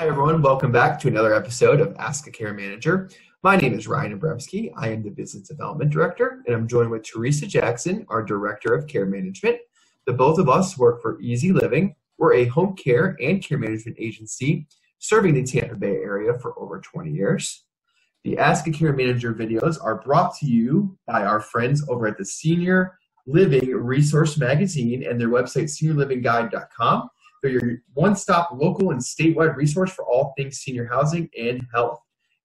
Hi, everyone. Welcome back to another episode of Ask a Care Manager. My name is Ryan Abramski. I am the Business Development Director, and I'm joined with Teresa Jackson, our Director of Care Management. The both of us work for Easy Living. We're a home care and care management agency serving the Tampa Bay area for over 20 years. The Ask a Care Manager videos are brought to you by our friends over at the Senior Living Resource Magazine and their website, seniorlivingguide.com. They're your one-stop local and statewide resource for all things senior housing and health.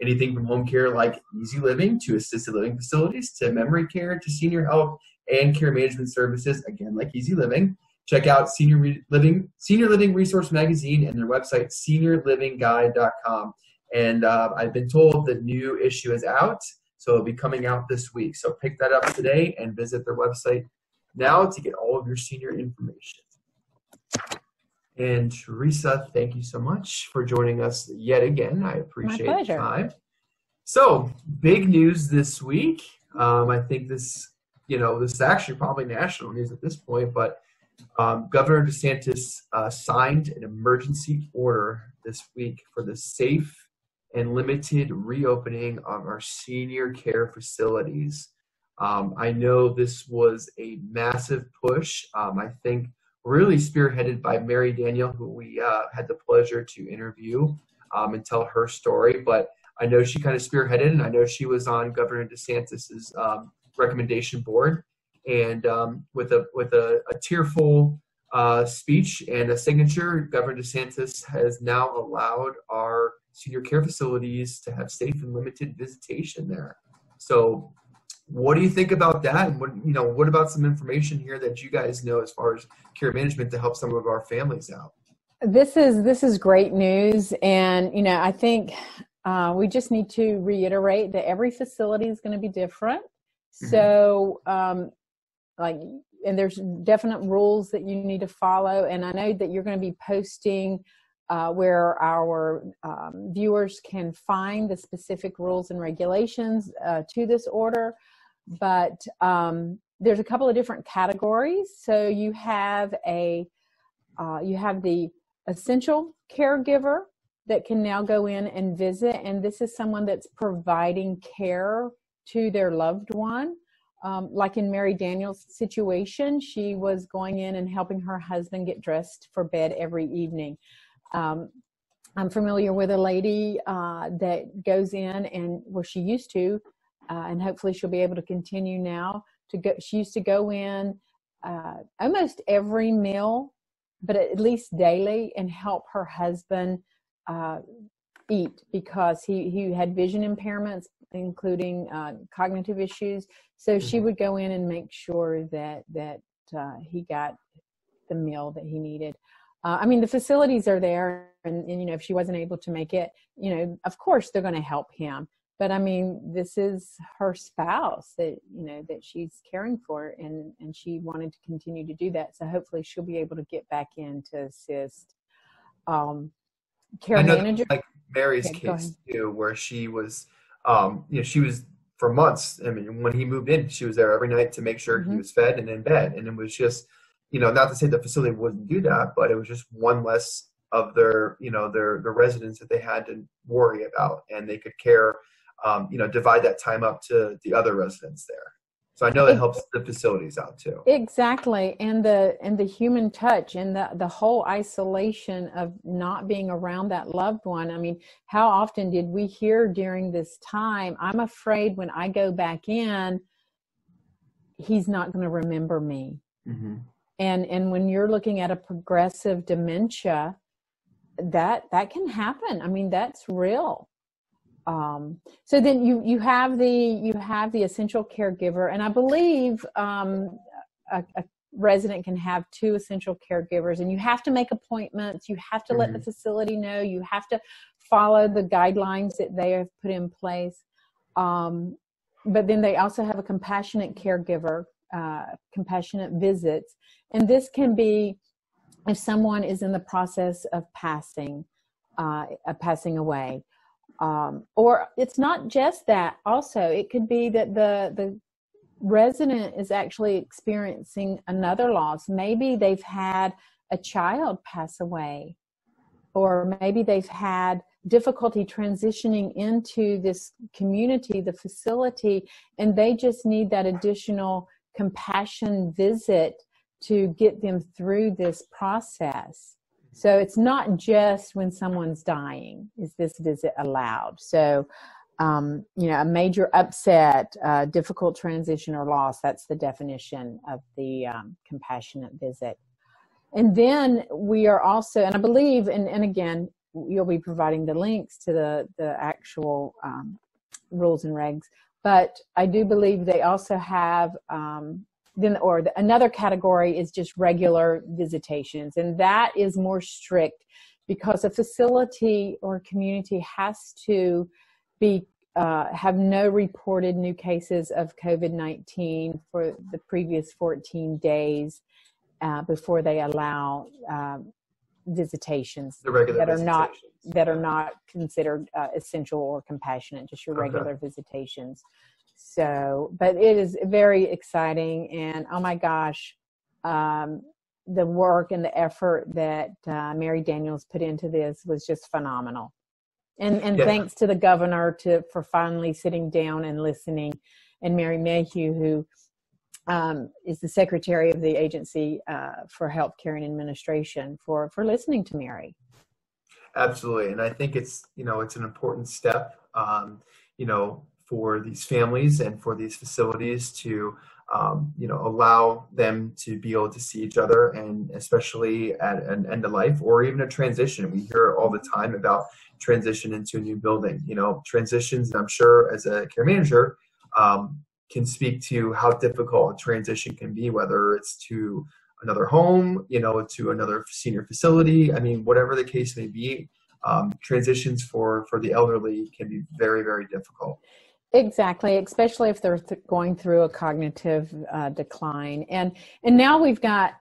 Anything from home care like Easy Living to assisted living facilities to memory care to senior health and care management services, again, like Easy Living. Check out Senior Living Resource Magazine and their website, seniorlivingguide.com. And I've been told the new issue is out, so it'll be coming out this week. So pick that up today and visit their website now to get all of your senior information. And Teresa, thank you so much for joining us yet again. I appreciate the time. So, big news this week. I think this is actually probably national news at this point, but Governor DeSantis signed an emergency order this week for the safe and limited reopening of our senior care facilities. I know this was a massive push. I think really spearheaded by Mary Daniel, who we had the pleasure to interview and tell her story. But I know she kind of spearheaded, and I know she was on Governor DeSantis's recommendation board. And with a tearful speech and a signature, Governor DeSantis has now allowed our senior care facilities to have safe and limited visitation there. So what do you think about that? And what about some information here that you guys know as far as care management to help some of our families out? This is great news. And, I think we just need to reiterate that every facility is going to be different. Mm-hmm. So, and there's definite rules that you need to follow. And I know that you're going to be posting where our viewers can find the specific rules and regulations to this order. But there's a couple of different categories. So you have the essential caregiver that can now go in and visit, and this is someone that's providing care to their loved one. Like in Mary Daniel's situation, she was going in and helping her husband get dressed for bed every evening. I'm familiar with a lady that goes in and she used to, and hopefully she'll be able to continue now to go. She used to go in almost every meal, but at least daily, and help her husband eat because he had vision impairments, including cognitive issues. So she would go in and make sure that he got the meal that he needed. The facilities are there, and if she wasn't able to make it, of course they're going to help him. But this is her spouse that she's caring for, and she wanted to continue to do that. So hopefully she'll be able to get back in to assist. Care manager, like Mary's case too, where she was, she was for months. When he moved in, she was there every night to make sure he was fed and in bed, and it was just. Not to say the facility wouldn't do that, but it was just one less of their residents that they had to worry about, and they could care, divide that time up to the other residents there. So I know that helps the facilities out too. Exactly, and the human touch and the whole isolation of not being around that loved one. How often did we hear during this time, I'm afraid when I go back in, he's not going to remember me. Mm-hmm. And when you're looking at a progressive dementia, that can happen. That's real. So then you have the essential caregiver, and I believe a resident can have two essential caregivers, and you have to make appointments. You have to let the facility know. You have to follow the guidelines that they have put in place. But then they also have a compassionate caregiver, compassionate visits. And this can be if someone is in the process of passing away. Or it's not just that. Also, it could be that the resident is actually experiencing another loss. Maybe they've had a child pass away or maybe they've had difficulty transitioning into this community, the facility, and they just need that additional compassion visit to get them through this process. So it's not just when someone's dying is this visit allowed. So, a major upset, difficult transition or loss, that's the definition of the compassionate visit. And then we are also, and I believe, and again, you'll be providing the links to the actual rules and regs, but I do believe they also have another category is just regular visitations, and that is more strict because a facility or community has to be have no reported new cases of COVID-19 for the previous 14 days before they allow visitations that are not considered essential or compassionate, just your regular visitations. So, but it is very exciting, and oh my gosh, the work and the effort that Mary Daniels put into this was just phenomenal. And thanks to the governor for finally sitting down and listening, and Mary Mayhew, who is the secretary of the Agency for Healthcare and Administration, for listening to Mary. Absolutely, and I think it's an important step, for these families and for these facilities to allow them to be able to see each other, and especially at an end of life or even a transition. We hear all the time about transition into a new building. Transitions, and I'm sure as a care manager can speak to how difficult a transition can be, whether it's to another home, to another senior facility. I mean, whatever the case may be, transitions for the elderly can be very, very difficult. Exactly, especially if they're going through a cognitive decline. And now we've got,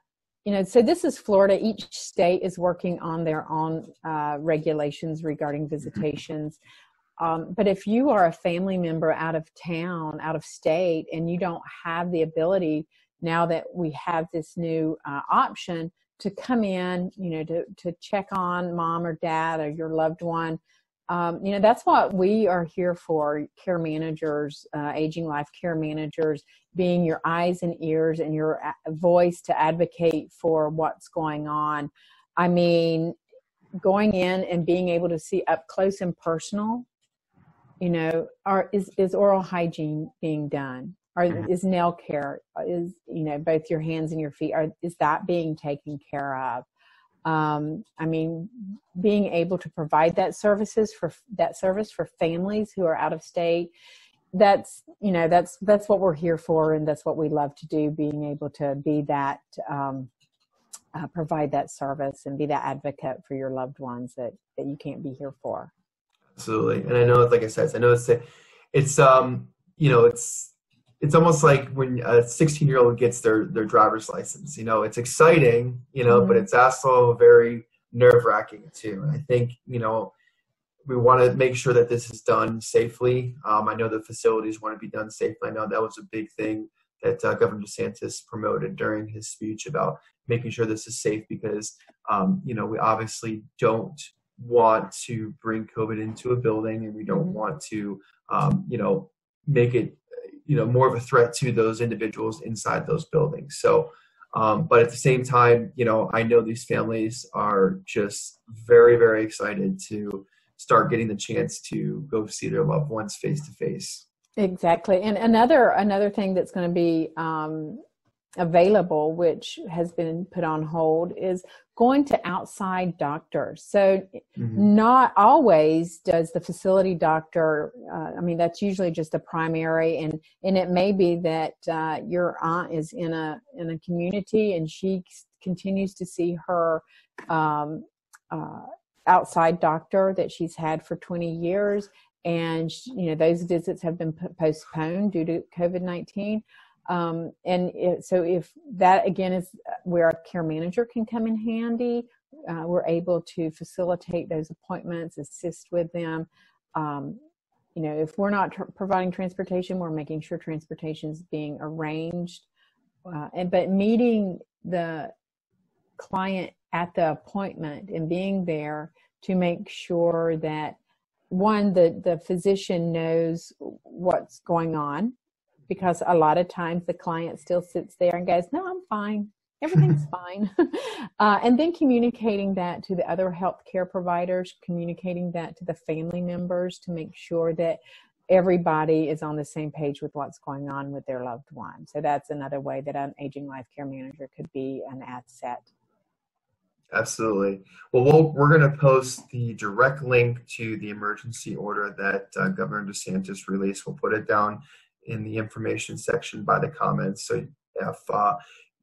so this is Florida. Each state is working on their own regulations regarding visitations. But if you are a family member out of town, out of state, and you don't have the ability, now that we have this new option, to come in, to check on mom or dad or your loved one, that's what we are here for, care managers, aging life care managers, being your eyes and ears and your voice to advocate for what's going on. I mean, going in and being able to see up close and personal, is oral hygiene being done? Or is nail care, both your hands and your feet, is that being taken care of? I mean, being able to provide that service for families who are out of state, that's what we're here for, and that's what we love to do, being able to be that, provide that service and be that advocate for your loved ones that you can't be here for. Absolutely. And I know, like I said, it's almost like when a 16-year-old gets their driver's license. It's exciting, but it's also very nerve-wracking too. And I think, we want to make sure that this is done safely. I know the facilities want to be done safely. I know that was a big thing that Governor DeSantis promoted during his speech about making sure this is safe, because, we obviously don't want to bring COVID into a building, and we don't want to, make it, more of a threat to those individuals inside those buildings. So, but at the same time, I know these families are just very, very excited to start getting the chance to go see their loved ones face to face. Exactly. And another thing that's going to be available, which has been put on hold, is going to outside doctors. So not always does the facility doctor, that's usually just a primary, and it may be that your aunt is in a community and she continues to see her outside doctor that she's had for 20 years. And, those visits have been postponed due to COVID-19. So if that, again, is where a care manager can come in handy, we're able to facilitate those appointments, assist with them. If we're not providing transportation, we're making sure transportation is being arranged. But meeting the client at the appointment and being there to make sure that, one, the physician knows what's going on, because a lot of times the client still sits there and goes, no, I'm fine. Everything's fine. And then communicating that to the other healthcare providers, communicating that to the family members to make sure that everybody is on the same page with what's going on with their loved one. So that's another way that an aging life care manager could be an asset. Absolutely. Well, we're going to post the direct link to the emergency order that Governor DeSantis released. We'll put it down in the information section by the comments. So if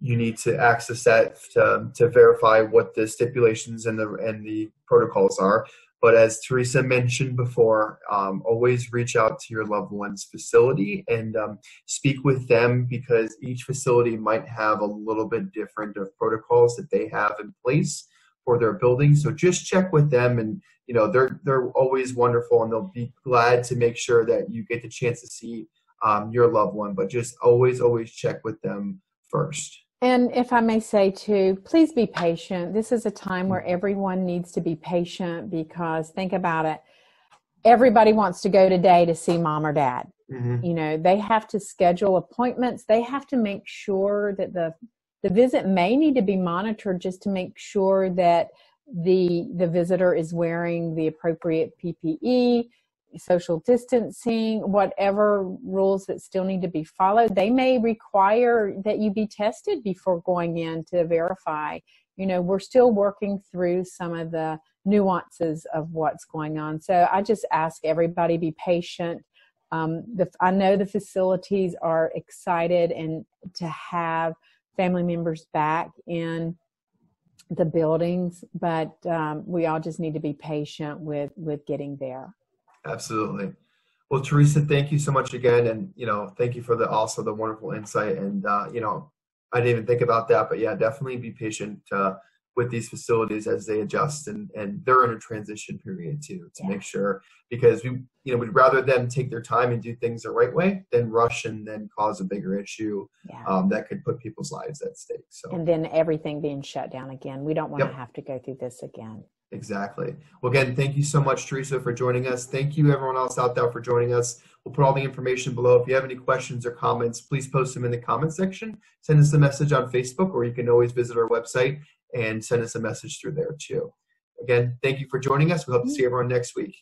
you need to access that to verify what the stipulations and the protocols are. But as Teresa mentioned before, always reach out to your loved one's facility and speak with them, because each facility might have a little bit different of protocols that they have in place for their building. So just check with them, and they're always wonderful, and they'll be glad to make sure that you get the chance to see your loved one. But just always check with them first. And if I may say too, please be patient. This is a time where everyone needs to be patient, because think about it. Everybody wants to go today to see mom or dad. Mm-hmm. They have to schedule appointments. They have to make sure that the visit may need to be monitored, just to make sure that the visitor is wearing the appropriate PPE, social distancing, whatever rules that still need to be followed. They may require that you be tested before going in to verify. We're still working through some of the nuances of what's going on. So I just ask everybody be patient. I know the facilities are excited and to have family members back in the buildings, but we all just need to be patient with getting there. Absolutely. Well, Teresa, thank you so much again. And, thank you for the wonderful insight. And, I didn't even think about that, but yeah, definitely be patient with these facilities as they adjust, and they're in a transition period too, to make sure, because we'd rather them take their time and do things the right way than rush and then cause a bigger issue that could put people's lives at stake. So, and then everything being shut down again. We don't want to have to go through this again. Exactly. Well, again, thank you so much, Teresa, for joining us. Thank you, everyone else out there, for joining us. We'll put all the information below. If you have any questions or comments, please post them in the comment section. Send us a message on Facebook, or you can always visit our website and send us a message through there too. Again, thank you for joining us. We hope to see everyone next week.